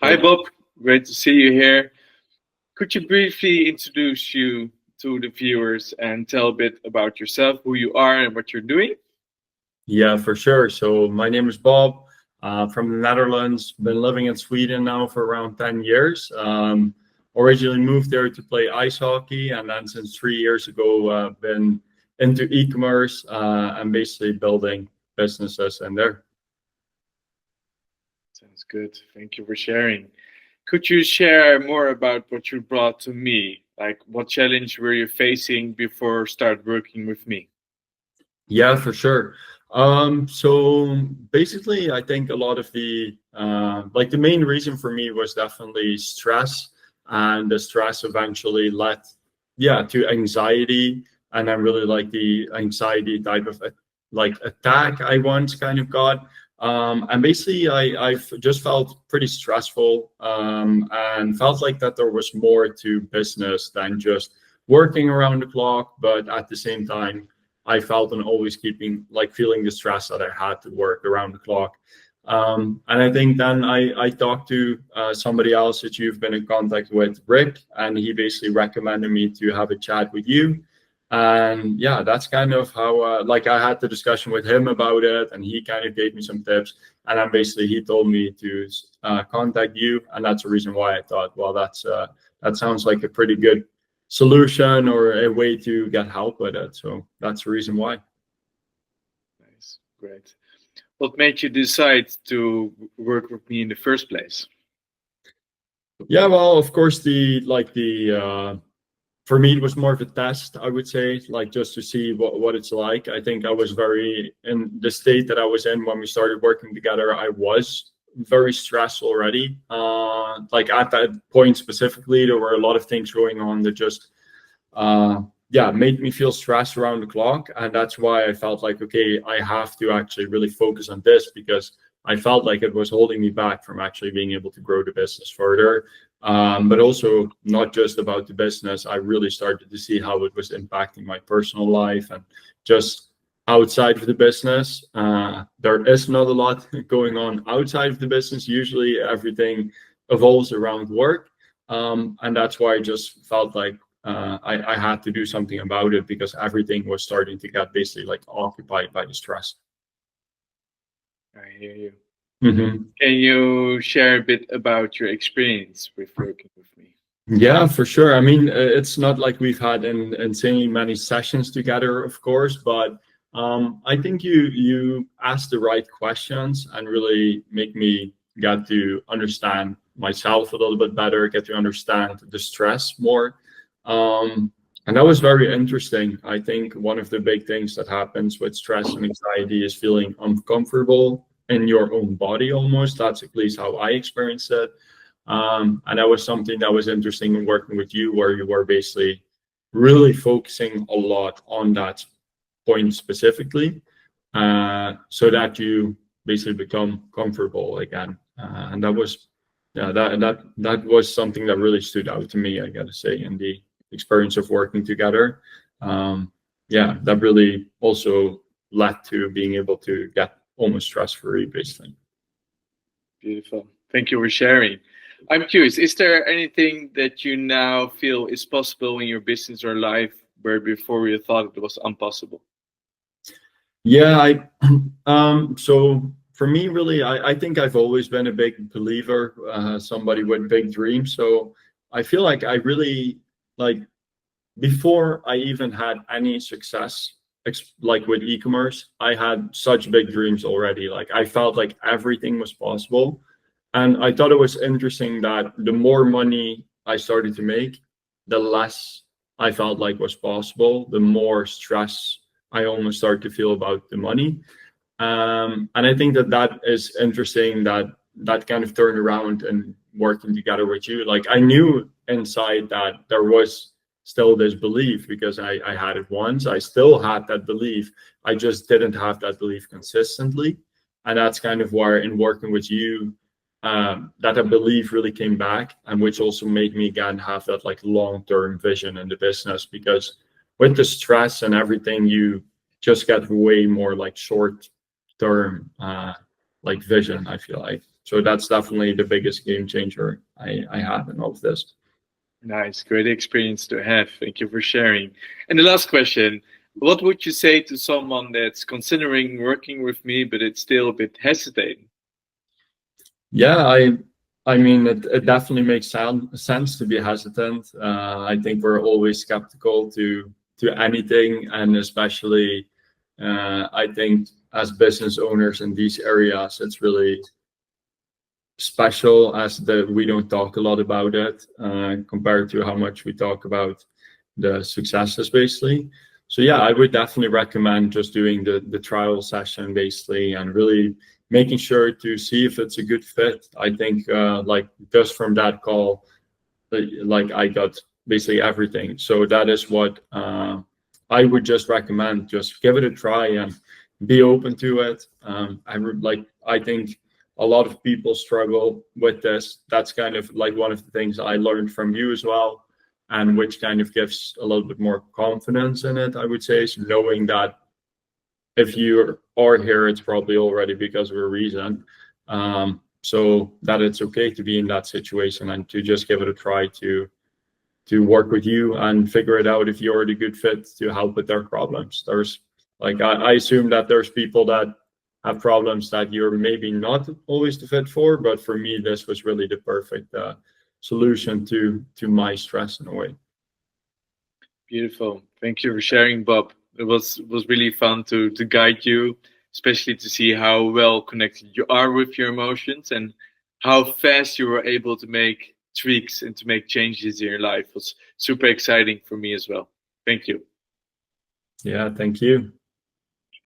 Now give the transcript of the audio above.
Hi, Bob. Great to see you here. Could you briefly introduce you to the viewers and tell a bit about yourself, who you are, and what you're doing? Yeah, for sure. So my name is Bob, from the Netherlands. Been living in Sweden now for around 10 years. Originally moved there to play ice hockey, and then since 3 years ago, been into e-commerce and basically building businesses in there. Sounds good. Thank you for sharing. Could you share more about what you brought to me? Like, what challenge were you facing before start working with me? Yeah, for sure. So basically, I think a lot of the main reason for me was definitely stress, and the stress eventually led, yeah, to anxiety, and I really like the anxiety type of like attack I once kind of got. And basically, I've just felt pretty stressful, and felt like that there was more to business than just working around the clock, but at the same time I felt and always keeping like feeling the stress that I had to work around the clock. And I think then I talked to somebody else that you've been in contact with, Rick, and he basically recommended me to have a chat with you. And yeah, that's kind of how like I had the discussion with him about it, and he kind of gave me some tips. And then basically he told me to contact you, and that's the reason why I thought, well, that sounds like a pretty good solution or a way to get help with it. So that's the reason why. Nice, great. What made you decide to work with me in the first place? Yeah, well, of course, the for me it was more of a test, I would say, like just to see what it's like. I think I was very in the state that I was in when we started working together. I was very stressed already. Like at that point specifically, there were a lot of things going on that just yeah, made me feel stressed around the clock. And that's why I felt like, okay, I have to actually really focus on this, because I felt like it was holding me back from actually being able to grow the business further. But also not just about the business. I really started to see how it was impacting my personal life and just outside of the business. There is not a lot going on outside of the business. Usually everything evolves around work. And that's why I just felt like I had to do something about it, because everything was starting to get basically like occupied by the stress. I hear you. Hmm. Can you share a bit about your experience with working with me? Yeah, for sure. I mean, it's not like we've had insanely many sessions together, of course, but I think you asked the right questions and really make me get to understand myself a little bit better, get to understand the stress more. And that was very interesting. I think one of the big things that happens with stress and anxiety is feeling uncomfortable in your own body almost. That's at least how I experienced it. And that was something that was interesting in working with you, where you were basically really focusing a lot on that point specifically, so that you basically become comfortable again. And that was, yeah, that was something that really stood out to me, I gotta say, in the experience of working together. Yeah, that really also led to being able to get almost stress-free, basically. Beautiful. Thank you for sharing. I'm curious, is there anything that you now feel is possible in your business or life where before you thought it was impossible? Yeah, I so for me, really, I think I've always been a big believer, somebody with big dreams. So I feel like I really like before I even had any success, like with e-commerce, I had such big dreams already. Like I felt like everything was possible. And I thought it was interesting that the more money I started to make, the less I felt like was possible, the more stress I almost started to feel about the money. And I think that that is interesting, that that kind of turned around and working together with you. Like I knew inside that there was still this belief, because I had it once. I still had that belief. I just didn't have that belief consistently. And that's kind of where in working with you, that I believe really came back, and which also made me again have that like long-term vision in the business, because with the stress and everything, you just get way more like short term like vision, I feel like. So that's definitely the biggest game changer I had in all of this. Nice, great experience to have. Thank you for sharing. And the last question, what would you say to someone that's considering working with me, but it's still a bit hesitating? Yeah, I mean, it definitely makes sense to be hesitant. I think we're always skeptical to anything, and especially I think as business owners in these areas, it's really special as we don't talk a lot about it compared to how much we talk about the successes basically. So yeah, I would definitely recommend just doing the trial session basically and really making sure to see if it's a good fit. I think like just from that call, like I got basically everything. So that is what I would just recommend. Just give it a try and be open to it. I think a lot of people struggle with this. That's kind of like one of the things I learned from you as well, and which kind of gives a little bit more confidence in it, I would say, is knowing that if you are here, it's probably already because of a reason. So that it's okay to be in that situation and to just give it a try to work with you and figure it out if you're the good fit to help with their problems. There's like I assume that there's people that have problems that you're maybe not always the fit for, but for me, this was really the perfect solution to my stress in a way. Beautiful. Thank you for sharing, Bob. It was really fun to guide you, especially to see how well connected you are with your emotions and how fast you were able to make tweaks and to make changes in your life. It was super exciting for me as well. Thank you. Yeah, thank you.